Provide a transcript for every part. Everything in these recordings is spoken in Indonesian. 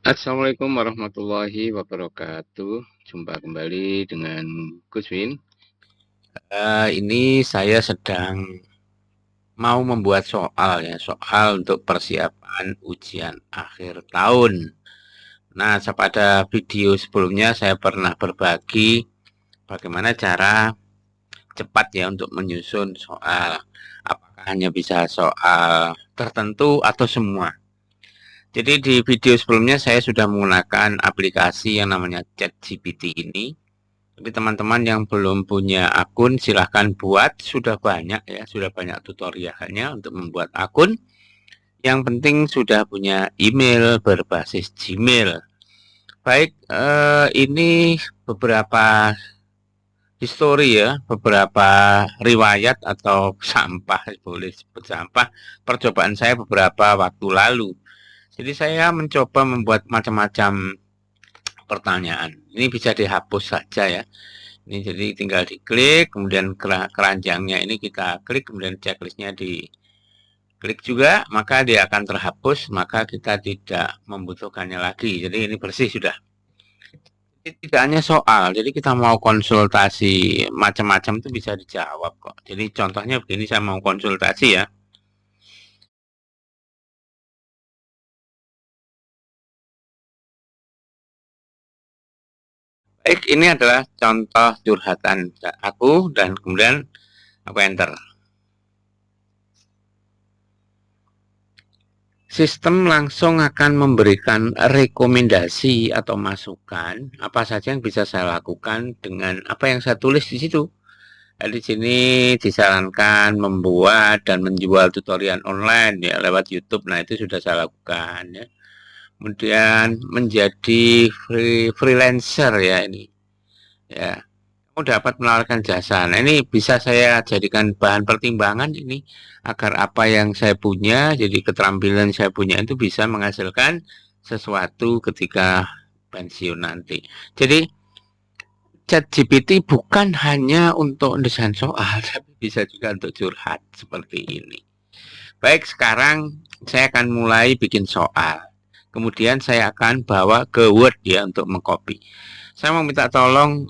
Assalamualaikum warahmatullahi wabarakatuh. Jumpa kembali dengan Gus Win. Ini saya sedang mau membuat soal untuk persiapan ujian akhir tahun. Nah, pada video sebelumnya saya pernah berbagi bagaimana cara cepat ya untuk menyusun soal. Apakah hanya bisa soal tertentu atau semua? Jadi di video sebelumnya saya sudah menggunakan aplikasi yang namanya ChatGPT ini. Jadi teman-teman yang belum punya akun silahkan buat, sudah banyak ya, sudah banyak tutorialnya untuk membuat akun. Yang penting sudah punya email berbasis Gmail. Baik, ini beberapa histori ya, beberapa riwayat atau sampah, boleh disebut sampah, percobaan saya beberapa waktu lalu. Jadi saya mencoba membuat macam-macam pertanyaan. Ini bisa dihapus saja ya. Ini jadi tinggal diklik, kemudian keranjangnya ini kita klik, kemudian checklistnya diklik juga, maka dia akan terhapus, maka kita tidak membutuhkannya lagi. Jadi ini bersih sudah. Tidak hanya soal, jadi kita mau konsultasi macam-macam itu bisa dijawab kok. Jadi contohnya begini, saya mau konsultasi ya. Baik, ini adalah contoh curhatan aku dan kemudian aku enter. Sistem langsung akan memberikan rekomendasi atau masukan apa saja yang bisa saya lakukan dengan apa yang saya tulis di situ. Di sini disarankan membuat dan menjual tutorial online ya lewat YouTube. Nah, itu sudah saya lakukan ya. Kemudian menjadi freelancer ya ini. Ya, kamu dapat menawarkan jasa. Nah, ini bisa saya jadikan bahan pertimbangan ini agar apa yang saya punya, jadi keterampilan saya punya itu bisa menghasilkan sesuatu ketika pensiun nanti. Jadi ChatGPT bukan hanya untuk desain soal, tapi bisa juga untuk curhat seperti ini. Baik, sekarang saya akan mulai bikin soal. Kemudian saya akan bawa ke Word ya untuk mengcopy. Saya mau minta tolong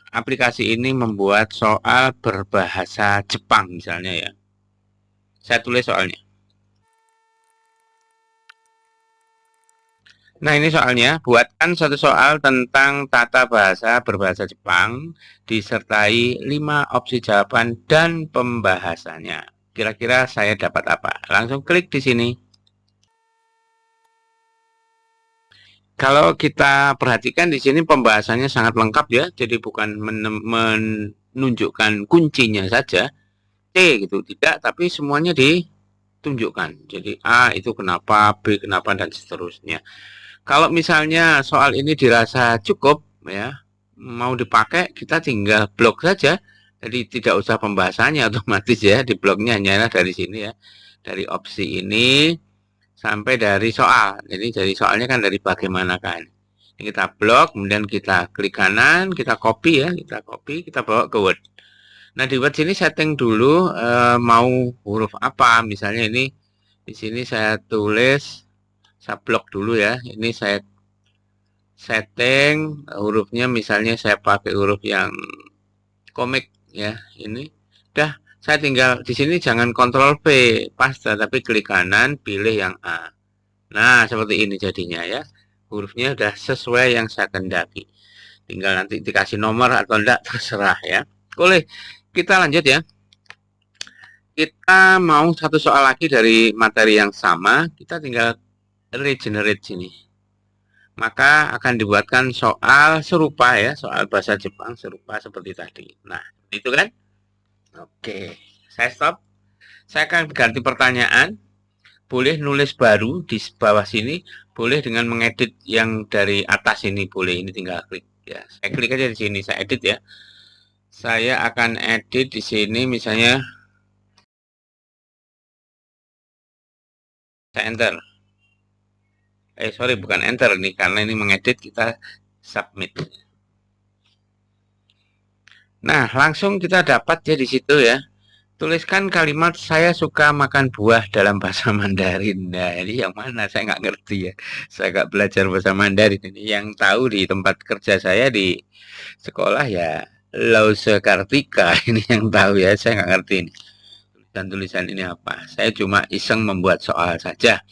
aplikasi ini membuat soal berbahasa Jepang misalnya ya. Saya tulis soalnya. Nah, ini soalnya, buatkan satu soal tentang tata bahasa berbahasa Jepang disertai 5 opsi jawaban dan pembahasannya. Kira-kira saya dapat apa? Langsung klik di sini. Kalau kita perhatikan di sini pembahasannya sangat lengkap ya, jadi bukan menunjukkan kuncinya saja, C gitu, tidak, tapi semuanya ditunjukkan. Jadi A itu kenapa, B kenapa, dan seterusnya. Kalau misalnya soal ini dirasa cukup ya, mau dipakai, kita tinggal blok saja. Jadi tidak usah pembahasannya otomatis ya, di bloknya hanya dari sini ya. Dari opsi ini sampai dari soal. Jadi dari soalnya kan dari bagaimana kan. Ini kita blok, kemudian kita klik kanan, kita copy ya, kita copy, kita bawa ke Word. Nah, di Word sini setting dulu mau huruf apa. Misalnya ini di sini saya tulis, saya blok dulu ya. Ini saya setting hurufnya, misalnya saya pakai huruf yang komik ya. Ini udah, saya tinggal di sini jangan kontrol V paste, tapi klik kanan, pilih yang A. Nah, seperti ini jadinya ya. Hurufnya udah sesuai yang saya kendaki. Tinggal nanti dikasih nomor atau enggak terserah ya. Boleh, kita lanjut ya. Kita mau satu soal lagi dari materi yang sama, kita tinggal regenerate sini. Maka akan dibuatkan soal serupa ya, soal bahasa Jepang serupa seperti tadi. Nah, itu kan? Oke, saya stop. Saya akan ganti pertanyaan. Boleh nulis baru di bawah sini, boleh dengan mengedit yang dari atas ini, boleh. Ini tinggal klik ya. Saya klik aja di sini, saya edit ya. Saya akan edit di sini misalnya, saya enter. Sorry, bukan enter nih, karena ini mengedit, kita submit. Nah, langsung kita dapat ya di situ ya, Tuliskan kalimat saya suka makan buah dalam bahasa Mandarin. Nah, ini yang mana? Saya nggak ngerti ya. Saya nggak belajar bahasa Mandarin ini. Yang tahu di tempat kerja saya di sekolah ya Lause Kartika. Ini yang tahu ya. Saya nggak ngerti ini. Tulisan-tulisan ini apa. Saya cuma iseng membuat soal saja.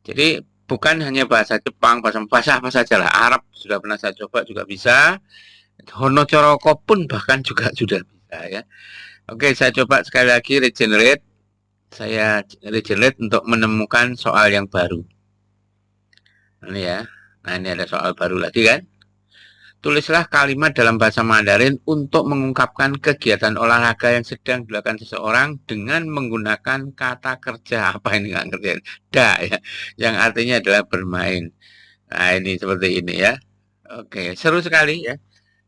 Jadi bukan hanya bahasa Jepang, bahasa apa saja lah. Arab sudah pernah saya coba juga bisa. Honocoroko pun bahkan juga sudah bisa ya. Oke, saya coba sekali lagi regenerate. Saya regenerate untuk menemukan soal yang baru. Ini ya. Nah, ini ada soal baru lagi kan. Tulislah kalimat dalam bahasa Mandarin untuk mengungkapkan kegiatan olahraga yang sedang dilakukan seseorang dengan menggunakan kata kerja. Apa ini nggak ngerti? Da ya. Yang artinya adalah bermain. Nah, ini seperti ini ya. Oke, seru sekali ya.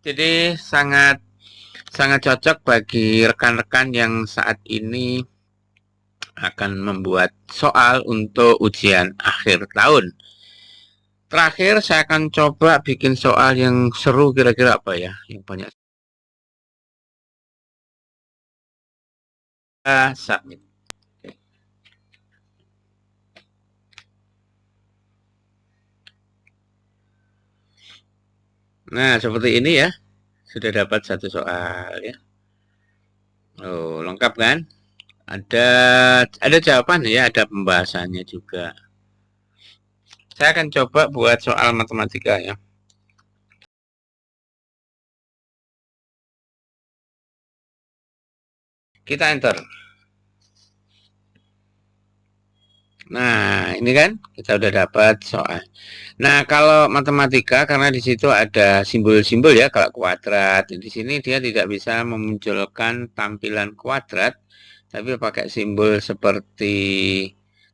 Jadi sangat cocok bagi rekan-rekan yang saat ini akan membuat soal untuk ujian akhir tahun. Terakhir saya akan coba bikin soal yang seru, kira-kira apa ya, yang banyak. Submit. Nah, seperti ini ya. Sudah dapat satu soal ya. Oh, lengkap kan? Ada jawaban ya, ada pembahasannya juga. Saya akan coba buat soal matematika ya. Kita enter. Nah, ini kan kita udah dapat soal. Nah, kalau matematika karena di situ ada simbol-simbol ya, kalau kuadrat. Di sini dia tidak bisa memunculkan tampilan kuadrat, tapi pakai simbol seperti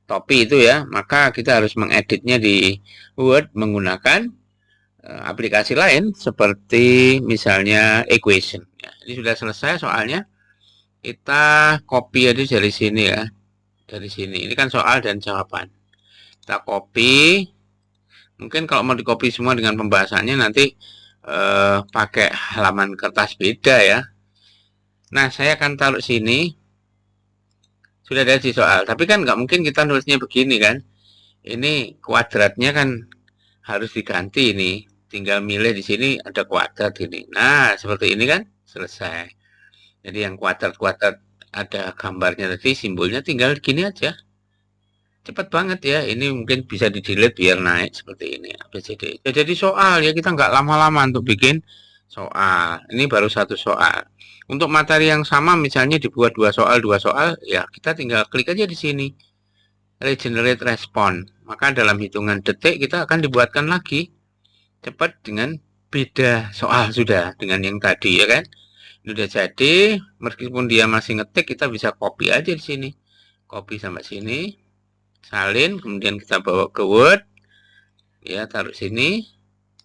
topi itu ya. Maka kita harus mengeditnya di Word menggunakan aplikasi lain seperti misalnya equation. Ya, ini sudah selesai soalnya. Kita copy aja dari sini ya. Dari sini. Ini kan soal dan jawaban. Kita copy. Mungkin kalau mau di copy semua dengan pembahasannya nanti pakai halaman kertas beda ya. Nah, saya akan taruh sini. Sudah ada di soal. Tapi kan nggak mungkin kita nulisnya begini kan. Ini kuadratnya kan harus diganti ini. Tinggal milih di sini ada kuadrat ini. Nah, seperti ini kan selesai. Jadi yang kuadrat-kuadrat ada gambarnya tadi, simbolnya tinggal gini aja. Cepat banget ya, ini mungkin bisa di delete biar naik seperti ini ABCD. Ya, jadi soal ya, kita nggak lama-lama untuk bikin soal. Ini baru satu soal. Untuk materi yang sama misalnya dibuat dua soal ya kita tinggal klik aja di sini regenerate response. Maka dalam hitungan detik kita akan dibuatkan lagi cepat dengan beda soal sudah dengan yang tadi ya kan. Ini udah jadi, meskipun dia masih ngetik kita bisa copy aja di sini. Copy sampai sini. Salin, kemudian kita bawa ke Word, ya taruh sini,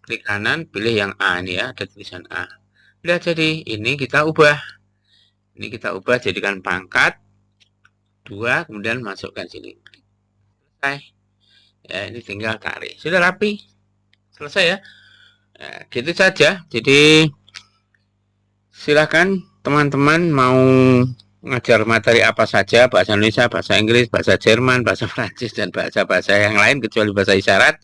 klik kanan, pilih yang A ini ya, ada tulisan A. Udah jadi, ini kita ubah, jadikan pangkat 2, kemudian masukkan sini. Selesai, ya ini tinggal tarik, sudah rapi, selesai ya. Nah, gitu saja. Jadi silakan teman-teman mau mengajar materi apa saja, bahasa Indonesia, bahasa Inggris, bahasa Jerman, bahasa Prancis, dan bahasa-bahasa yang lain kecuali bahasa isyarat,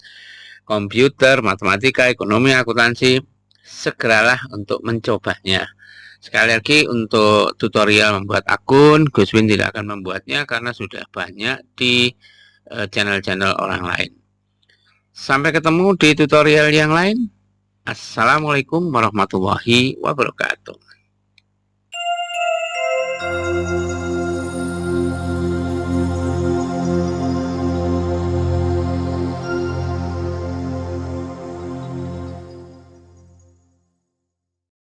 komputer, matematika, ekonomi, akuntansi, segeralah untuk mencobanya. Sekali lagi untuk tutorial membuat akun, Guswin tidak akan membuatnya karena sudah banyak di channel-channel orang lain. Sampai ketemu di tutorial yang lain. Assalamualaikum warahmatullahi wabarakatuh.